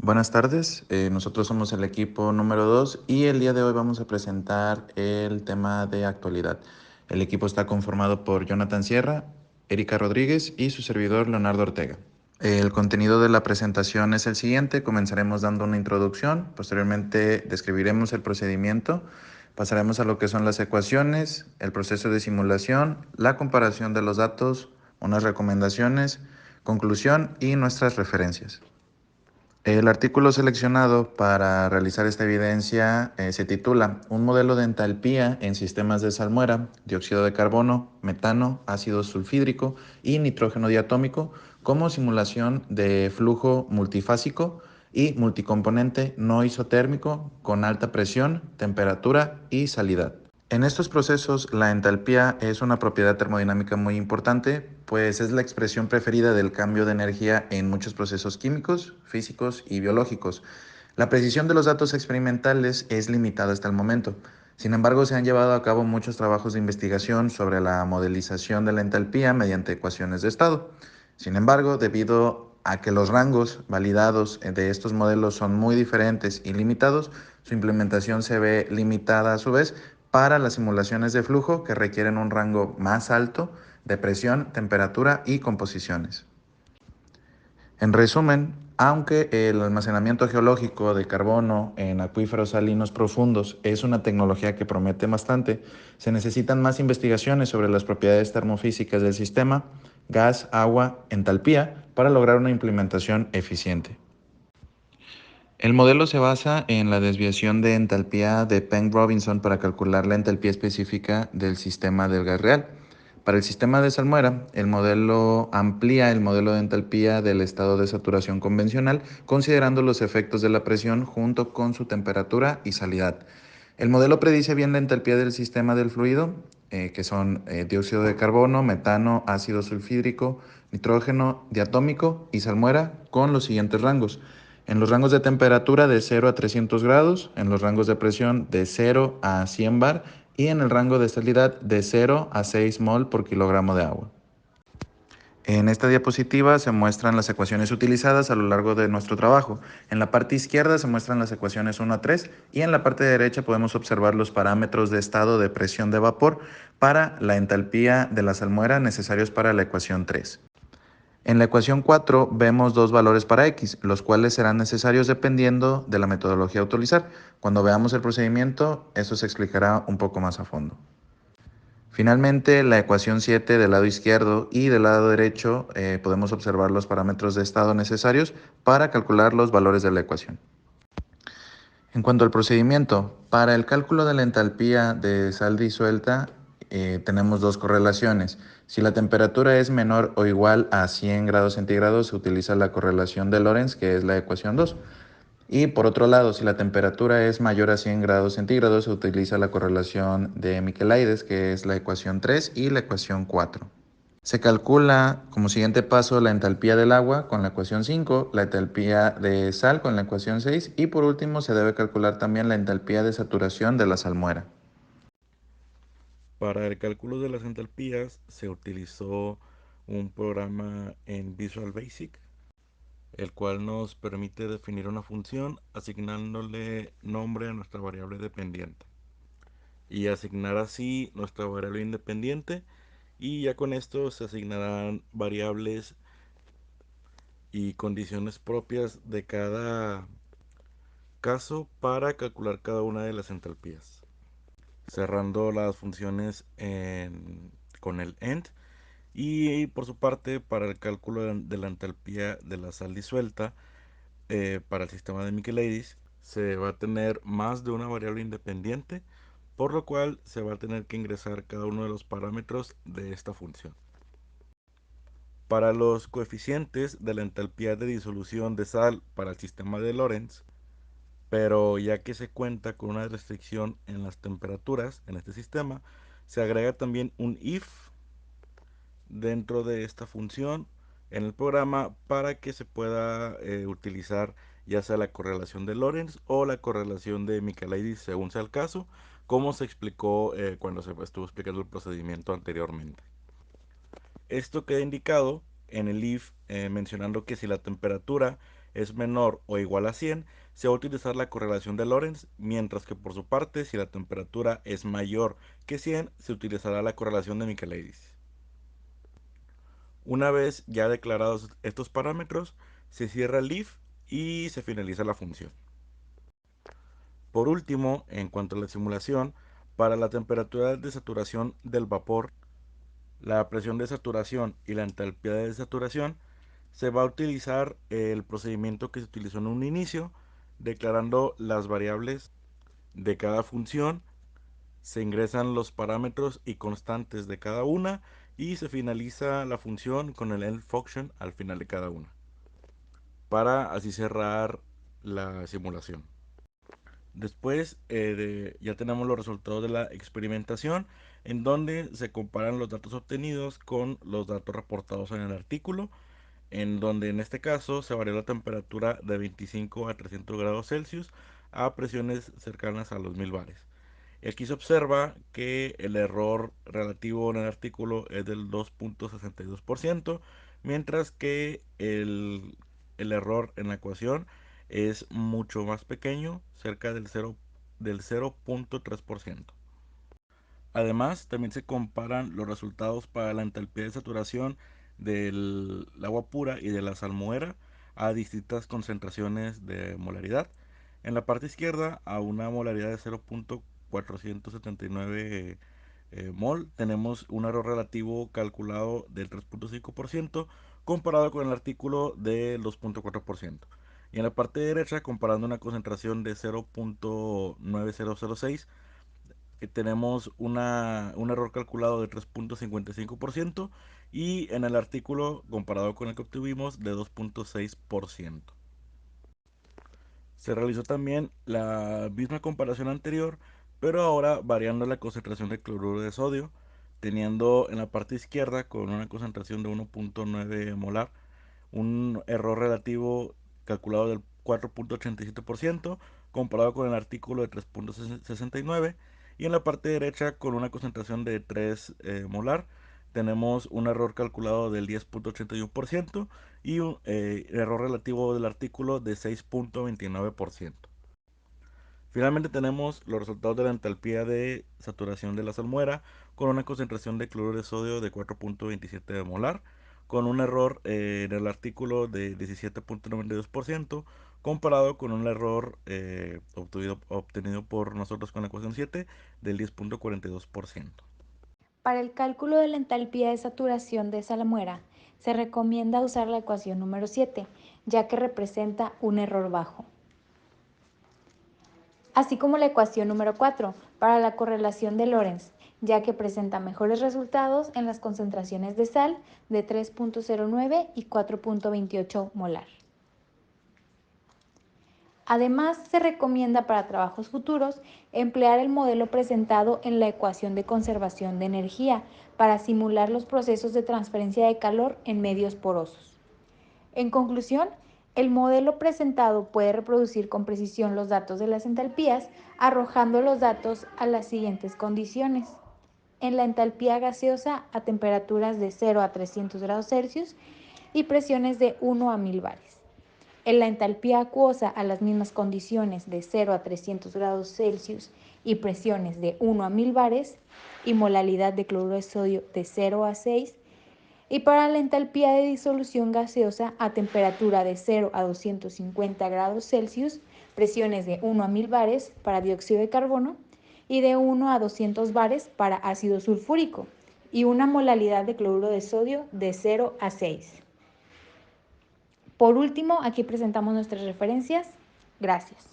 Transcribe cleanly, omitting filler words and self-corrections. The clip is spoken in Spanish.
Buenas tardes, nosotros somos el equipo número 2 y el día de hoy vamos a presentar el tema de actualidad. El equipo está conformado por Jonathan Sierra, Erika Rodríguez y su servidor Leonardo Ortega. El contenido de la presentación es el siguiente: comenzaremos dando una introducción, posteriormente describiremos el procedimiento, pasaremos a lo que son las ecuaciones, el proceso de simulación, la comparación de los datos, unas recomendaciones, conclusión y nuestras referencias. El artículo seleccionado para realizar esta evidencia se titula Un modelo de entalpía en sistemas de salmuera, dióxido de carbono, metano, ácido sulfídrico y nitrógeno diatómico como simulación de flujo multifásico y multicomponente no isotérmico con alta presión, temperatura y salidad. En estos procesos, la entalpía es una propiedad termodinámica muy importante, pues es la expresión preferida del cambio de energía en muchos procesos químicos, físicos y biológicos. La precisión de los datos experimentales es limitada hasta el momento. Sin embargo, se han llevado a cabo muchos trabajos de investigación sobre la modelización de la entalpía mediante ecuaciones de estado. Sin embargo, debido a que los rangos validados de estos modelos son muy diferentes y limitados, su implementación se ve limitada a su vez para las simulaciones de flujo que requieren un rango más alto de presión, temperatura y composiciones. En resumen, aunque el almacenamiento geológico de carbono en acuíferos salinos profundos es una tecnología que promete bastante, se necesitan más investigaciones sobre las propiedades termofísicas del sistema, gas, agua, entalpía, para lograr una implementación eficiente. El modelo se basa en la desviación de entalpía de Penn-Robinson para calcular la entalpía específica del sistema del gas real. Para el sistema de salmuera, el modelo amplía el modelo de entalpía del estado de saturación convencional, considerando los efectos de la presión junto con su temperatura y salidad. El modelo predice bien la entalpía del sistema del fluido, que son dióxido de carbono, metano, ácido sulfídrico, nitrógeno diatómico y salmuera, con los siguientes rangos: en los rangos de temperatura de 0 a 300 grados, en los rangos de presión de 0 a 100 bar y en el rango de salidad de 0 a 6 mol por kilogramo de agua. En esta diapositiva se muestran las ecuaciones utilizadas a lo largo de nuestro trabajo. En la parte izquierda se muestran las ecuaciones 1 a 3 y en la parte derecha podemos observar los parámetros de estado de presión de vapor para la entalpía de la salmuera necesarios para la ecuación 3. En la ecuación 4 vemos dos valores para x, los cuales serán necesarios dependiendo de la metodología a utilizar. Cuando veamos el procedimiento, eso se explicará un poco más a fondo. Finalmente, la ecuación 7 del lado izquierdo y del lado derecho podemos observar los parámetros de estado necesarios para calcular los valores de la ecuación. En cuanto al procedimiento, para el cálculo de la entalpía de sal disuelta, tenemos dos correlaciones. Si la temperatura es menor o igual a 100 grados centígrados, se utiliza la correlación de Lorentz, que es la ecuación 2. Y por otro lado, si la temperatura es mayor a 100 grados centígrados, se utiliza la correlación de Michaelides, que es la ecuación 3 y la ecuación 4. Se calcula como siguiente paso la entalpía del agua con la ecuación 5, la entalpía de sal con la ecuación 6 y por último se debe calcular también la entalpía de saturación de la salmuera. Para el cálculo de las entalpías se utilizó un programa en Visual Basic, el cual nos permite definir una función asignándole nombre a nuestra variable dependiente y asignar así nuestra variable independiente, y ya con esto se asignarán variables y condiciones propias de cada caso para calcular cada una de las entalpías, cerrando las funciones con el end. Y por su parte, para el cálculo de la entalpía de la sal disuelta, para el sistema de Michaelides, se va a tener más de una variable independiente, por lo cual se va a tener que ingresar cada uno de los parámetros de esta función. Para los coeficientes de la entalpía de disolución de sal para el sistema de Lorentz, pero ya que se cuenta con una restricción en las temperaturas en este sistema, se agrega también un if dentro de esta función en el programa para que se pueda utilizar ya sea la correlación de Lorentz o la correlación de Michaelides según sea el caso, como se explicó cuando se estuvo explicando el procedimiento anteriormente. Esto queda indicado en el if mencionando que si la temperatura es menor o igual a 100, se va a utilizar la correlación de Lorentz, mientras que por su parte, si la temperatura es mayor que 100, se utilizará la correlación de Michaelis. Una vez ya declarados estos parámetros, se cierra el if y se finaliza la función. Por último, en cuanto a la simulación, para la temperatura de saturación del vapor, la presión de saturación y la entalpía de desaturación, se va a utilizar el procedimiento que se utilizó en un inicio, declarando las variables de cada función, se ingresan los parámetros y constantes de cada una y se finaliza la función con el end function al final de cada una, para así cerrar la simulación. Después ya tenemos los resultados de la experimentación, en donde se comparan los datos obtenidos con los datos reportados en el artículo, en donde en este caso se varió la temperatura de 25 a 300 grados Celsius a presiones cercanas a los 1000 bares. Aquí se observa que el error relativo en el artículo es del 2.62%, mientras que el error en la ecuación es mucho más pequeño, cerca del 0.3%. Además, también se comparan los resultados para la entalpía de saturación del agua pura y de la salmuera a distintas concentraciones de molaridad. En la parte izquierda, a una molaridad de 0.479 mol, tenemos un error relativo calculado del 3.5% comparado con el artículo del 2.4%. Y en la parte derecha, comparando una concentración de 0.9006, tenemos un error calculado de 3.55% y en el artículo comparado con el que obtuvimos de 2.6%. Se realizó también la misma comparación anterior, pero ahora variando la concentración de cloruro de sodio, teniendo en la parte izquierda con una concentración de 1.9 molar un error relativo calculado del 4.87% comparado con el artículo de 3.69, y en la parte derecha con una concentración de 3 molar tenemos un error calculado del 10.81% y un error relativo del artículo de 6.29%. Finalmente tenemos los resultados de la entalpía de saturación de la salmuera con una concentración de cloruro de sodio de 4.27 molar, con un error en el artículo de 17.92% comparado con un error obtenido por nosotros con la ecuación 7 del 10.42%. Para el cálculo de la entalpía de saturación de salmuera, se recomienda usar la ecuación número 7, ya que representa un error bajo. Así como la ecuación número 4, para la correlación de Lorentz, ya que presenta mejores resultados en las concentraciones de sal de 3.09 y 4.28 molar. Además, se recomienda para trabajos futuros emplear el modelo presentado en la ecuación de conservación de energía para simular los procesos de transferencia de calor en medios porosos. En conclusión, el modelo presentado puede reproducir con precisión los datos de las entalpías, arrojando los datos a las siguientes condiciones. En la entalpía gaseosa a temperaturas de 0 a 300 grados Celsius y presiones de 1 a 1000 bares. En la entalpía acuosa a las mismas condiciones de 0 a 300 grados Celsius y presiones de 1 a 1000 bares y molalidad de cloruro de sodio de 0 a 6, y para la entalpía de disolución gaseosa a temperatura de 0 a 250 grados Celsius, presiones de 1 a 1000 bares para dióxido de carbono y de 1 a 200 bares para ácido sulfúrico, y una molalidad de cloruro de sodio de 0 a 6. Por último, aquí presentamos nuestras referencias. Gracias.